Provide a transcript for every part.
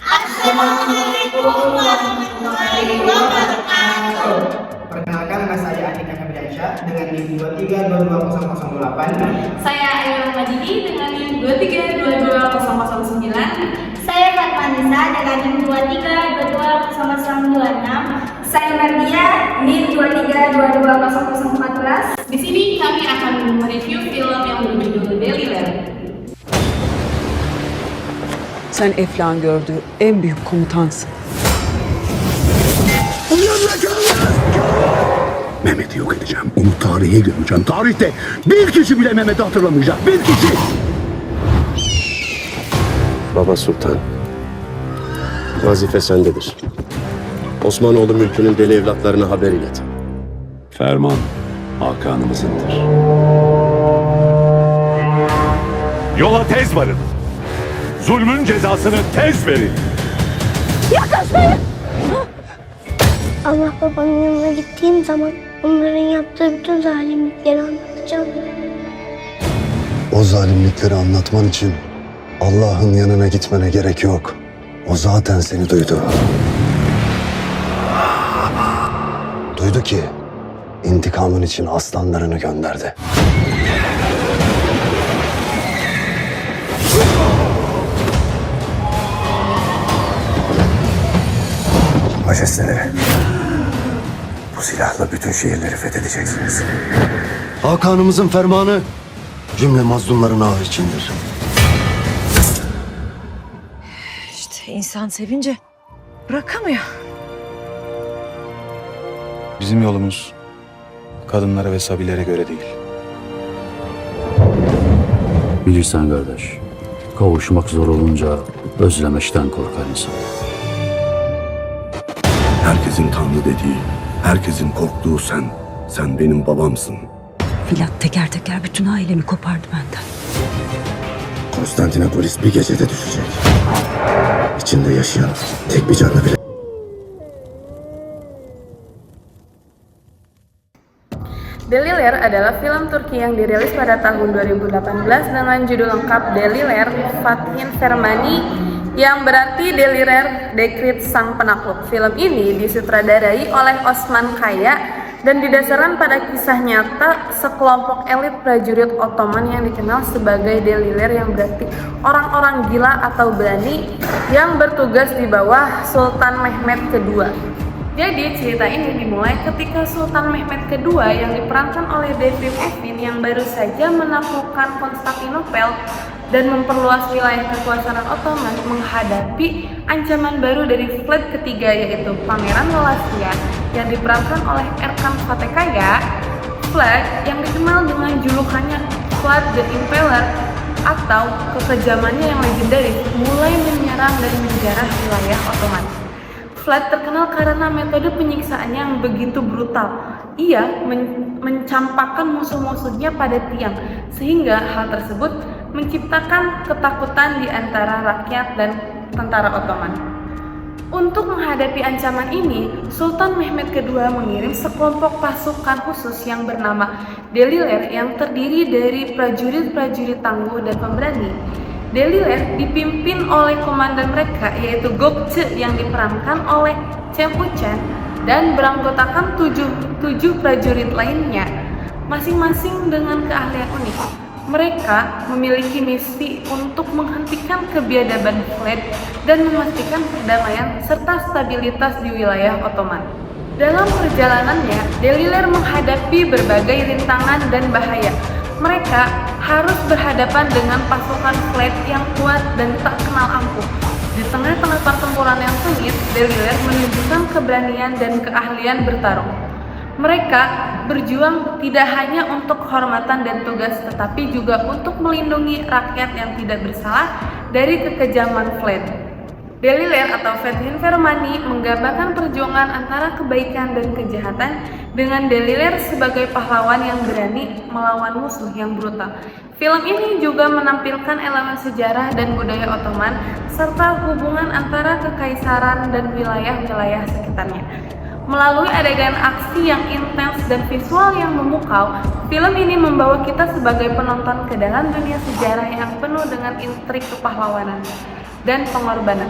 Assalamualaikum warahmatullahi wabarakatuh. Perkenalkan, nama saya Andika Febriansyah dengan NIM 23220008. Saya Ayu Majidi dengan NIM 23220009. Saya Fatmanisa dengan NIM 23220026. Saya Mardia NIM 23220014. Di sini kami akan mereview film yang berjudul Deliver. Sen Eflak'ın gördüğü en büyük komutansın. Mehmet'i yok edeceğim. Onu tarihe gömeceğim. Tarihte bir kişi bile Mehmet'i hatırlamayacak. Bir kişi. Baba Sultan, vazife sendedir. Osmanoğlu mülkünün deli evlatlarına haber ilet. Ferman Hakan'ımızındır. Yola tez varın. Zulmün cezasını tez verin. Allah babanın yanına gittiğim zaman onların yaptığı bütün zalimlikleri anlatacağım. O zalimlikleri anlatman için Allah'ın yanına gitmene gerek yok. O zaten seni duydu. Duydu ki intikamın için aslanlarını gönderdi. Majesteleri, bu silahla bütün şehirleri fethedeceksiniz. Hakan'ımızın fermanı cümle mazlumların ahı içindir. İşte insan sevince bırakamıyor. Bizim yolumuz kadınlara ve sabilere göre değil. Bilirsen kardeş, kavuşmak zor olunca özlemekten korkar insan. Herkesin Tanrı dediği, herkesin korktuğu sen. Sen benim babamsın. Filat teker teker bütün ailemi kopardı benden. Konstantinopolis bir gecede düşecek. İçinde yaşayan tek bir canlı bile. Deliver adalah film Turki yang dirilis pada tahun 2018 dengan judul lengkap Deliver Fatih Fermani, yang berarti Deliver Dekrit Sang Penakluk. Film ini disutradarai oleh Osman Kaya dan didasarkan pada kisah nyata sekelompok elit prajurit Ottoman yang dikenal sebagai Deliler, yang berarti orang-orang gila atau berani yang bertugas di bawah Sultan Mehmed II. Jadi cerita ini dimulai ketika Sultan Mehmed II yang diperankan oleh David Evin yang baru saja menaklukkan Konstantinopel dan memperluas wilayah kekuasaan Ottoman menghadapi ancaman baru dari Vlad ketiga, yaitu Pangeran Wallachia yang diperankan oleh Erkan Fatekaya. Vlad yang dikenal dengan julukannya Vlad the Impaler atau kekejamannya yang legendaris mulai menyerang dan menjarah wilayah Ottoman. Vlad terkenal karena metode penyiksaannya yang begitu brutal. Ia mencampakkan musuh-musuhnya pada tiang, sehingga hal tersebut menciptakan ketakutan di antara rakyat dan tentara Ottoman. Untuk menghadapi ancaman ini, Sultan Mehmed II mengirim sekelompok pasukan khusus yang bernama Deliler yang terdiri dari prajurit-prajurit tangguh dan pemberani. Deliler dipimpin oleh komandan mereka, yaitu Gokce yang diperankan oleh Cem Ucen, dan beranggotakan tujuh prajurit lainnya, masing-masing dengan keahlian unik. Mereka memiliki misi untuk menghentikan kebiadaban Vlad dan memastikan perdamaian serta stabilitas di wilayah Ottoman. Dalam perjalanannya, Deliler menghadapi berbagai rintangan dan bahaya. Mereka harus berhadapan dengan pasukan Vlad yang kuat dan tak kenal ampuh. Di tengah-tengah pertempuran yang sengit, Deliler menunjukkan keberanian dan keahlian bertarung. Mereka berjuang tidak hanya untuk kehormatan dan tugas, tetapi juga untuk melindungi rakyat yang tidak bersalah dari kekejaman Vlad. Deliler atau Fatih Fermani menggambarkan perjuangan antara kebaikan dan kejahatan, dengan Deliler sebagai pahlawan yang berani melawan musuh yang brutal. Film ini juga menampilkan elemen sejarah dan budaya Ottoman serta hubungan antara kekaisaran dan wilayah-wilayah sekitarnya. Melalui adegan aksi yang intens dan visual yang memukau, film ini membawa kita sebagai penonton ke dalam dunia sejarah yang penuh dengan intrik kepahlawanan. dan pengorbanan.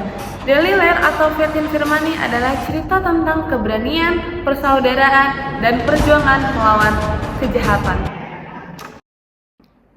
Deliler atau Fatin Firmani adalah cerita tentang keberanian, persaudaraan, dan perjuangan melawan kejahatan.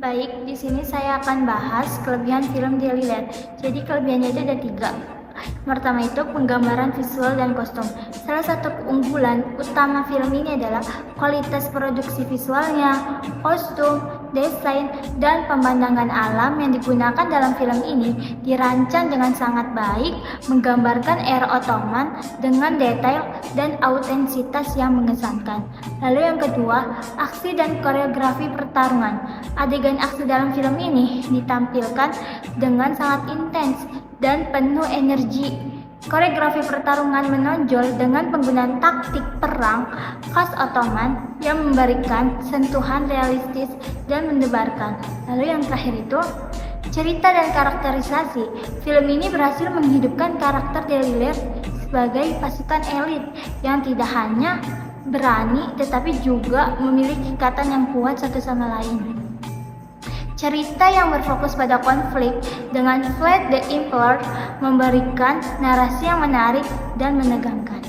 Baik, di sini saya akan bahas kelebihan film Deliler. Jadi kelebihannya itu ada 3. Pertama itu penggambaran visual dan kostum. Salah satu keunggulan utama film ini adalah kualitas produksi visualnya, kostum, desain, dan pemandangan alam yang digunakan dalam film ini dirancang dengan sangat baik, menggambarkan era Ottoman dengan detail dan autentisitas yang mengesankan. Lalu yang kedua, aksi dan koreografi pertarungan. Adegan aksi dalam film ini ditampilkan dengan sangat intens dan penuh energi. Koreografi pertarungan menonjol dengan penggunaan taktik perang khas Ottoman yang memberikan sentuhan realistis dan mendebarkan. Lalu yang terakhir itu, cerita dan karakterisasi. Film ini berhasil menghidupkan karakter Deliler sebagai pasukan elit yang tidak hanya berani tetapi juga memiliki ikatan yang kuat satu sama lain. Cerita yang berfokus pada konflik dengan Vlad the Impaler memberikan narasi yang menarik dan menegangkan.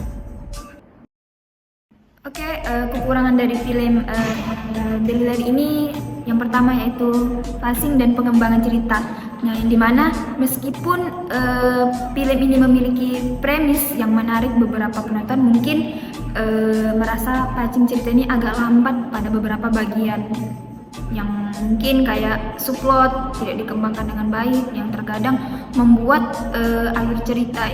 Kekurangan dari film Deliler ini yang pertama yaitu pacing dan pengembangan cerita. Nah, yang dimana meskipun film ini memiliki premis yang menarik, beberapa penonton mungkin merasa pacing cerita ini agak lambat pada beberapa bagian yang mungkin kayak subplot tidak dikembangkan dengan baik, yang terkadang membuat alur cerita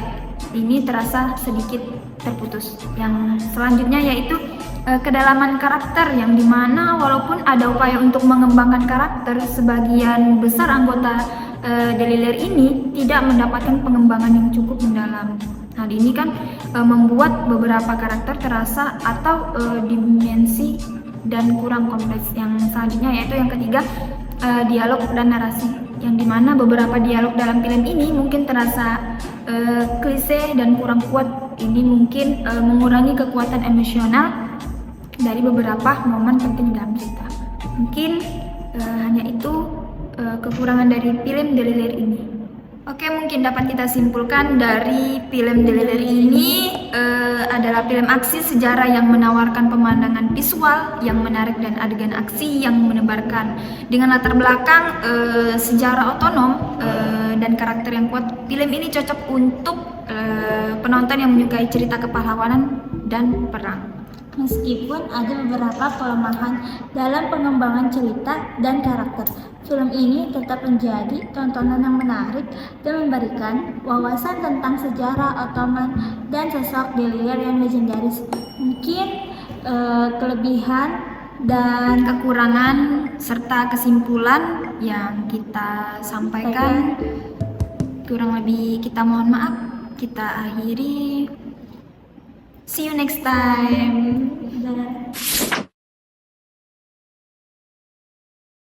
ini terasa sedikit terputus. Yang selanjutnya yaitu kedalaman karakter, yang dimana walaupun ada upaya untuk mengembangkan karakter, sebagian besar anggota Deliler ini tidak mendapatkan pengembangan yang cukup mendalam. Hal ini kan membuat beberapa karakter terasa atau dimensi dan kurang kompleks. Yang selanjutnya yaitu yang ketiga, dialog dan narasi, yang dimana beberapa dialog dalam film ini mungkin terasa klise dan kurang kuat. Ini mungkin mengurangi kekuatan emosional dari beberapa momen penting dalam cerita. Mungkin hanya itu kekurangan dari film Deliler ini. Mungkin dapat kita simpulkan dari film Deliler ini adalah film aksi sejarah yang menawarkan pemandangan visual yang menarik dan adegan aksi yang menebarkan. Dengan latar belakang sejarah otonom dan karakter yang kuat, film ini cocok untuk penonton yang menyukai cerita kepahlawanan dan perang. Meskipun ada beberapa kelemahan dalam pengembangan cerita dan karakter, film ini tetap menjadi tontonan yang menarik dan memberikan wawasan tentang sejarah Ottoman dan sosok Deliler yang legendaris. Mungkin kelebihan dan kekurangan serta kesimpulan yang kita sampaikan, kurang lebih kita mohon maaf. Kita akhiri. See you next time.